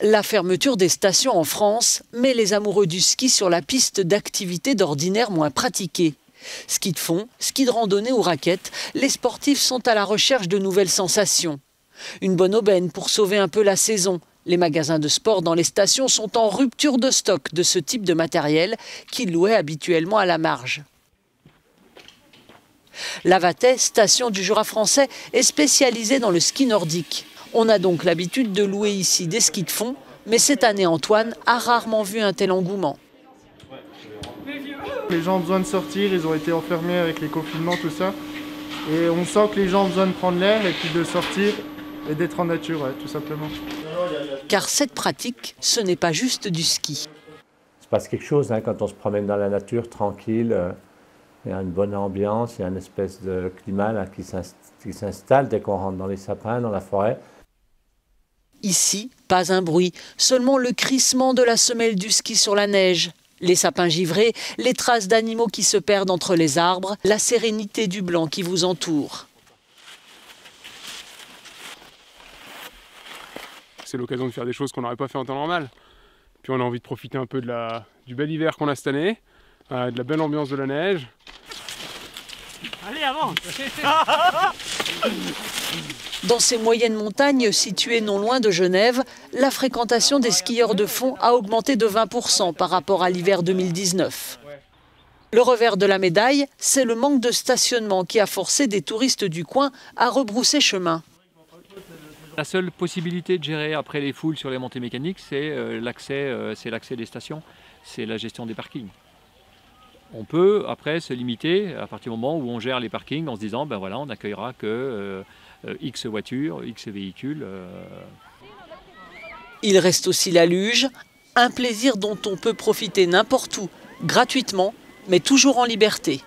La fermeture des stations en France met les amoureux du ski sur la piste d'activités d'ordinaire moins pratiquées. Ski de fond, ski de randonnée ou raquettes, les sportifs sont à la recherche de nouvelles sensations. Une bonne aubaine pour sauver un peu la saison. Les magasins de sport dans les stations sont en rupture de stock de ce type de matériel qu'ils louaient habituellement à la marge. Lavatet, station du Jura français, est spécialisée dans le ski nordique. On a donc l'habitude de louer ici des skis de fond, mais cette année, Antoine a rarement vu un tel engouement. Les gens ont besoin de sortir, ils ont été enfermés avec les confinements, tout ça. Et on sent que les gens ont besoin de prendre l'air et puis de sortir et d'être en nature, tout simplement. Car cette pratique, ce n'est pas juste du ski. Il se passe quelque chose quand on se promène dans la nature, tranquille. Il y a une bonne ambiance, il y a une espèce de climat là, qui s'installe dès qu'on rentre dans les sapins, dans la forêt. Ici, pas un bruit, seulement le crissement de la semelle du ski sur la neige. Les sapins givrés, les traces d'animaux qui se perdent entre les arbres, la sérénité du blanc qui vous entoure. C'est l'occasion de faire des choses qu'on n'aurait pas fait en temps normal. Puis on a envie de profiter un peu du bel hiver qu'on a cette année, de la belle ambiance de la neige. Allez, avance. Dans ces moyennes montagnes situées non loin de Genève, la fréquentation des skieurs de fond a augmenté de 20% par rapport à l'hiver 2019. Le revers de la médaille, c'est le manque de stationnement qui a forcé des touristes du coin à rebrousser chemin. La seule possibilité de gérer après les foules sur les montées mécaniques, c'est l'accès des stations, c'est la gestion des parkings. On peut après se limiter à partir du moment où on gère les parkings en se disant ben voilà, on n'accueillera que X voitures, X véhicules. Il reste aussi la luge, un plaisir dont on peut profiter n'importe où, gratuitement, mais toujours en liberté.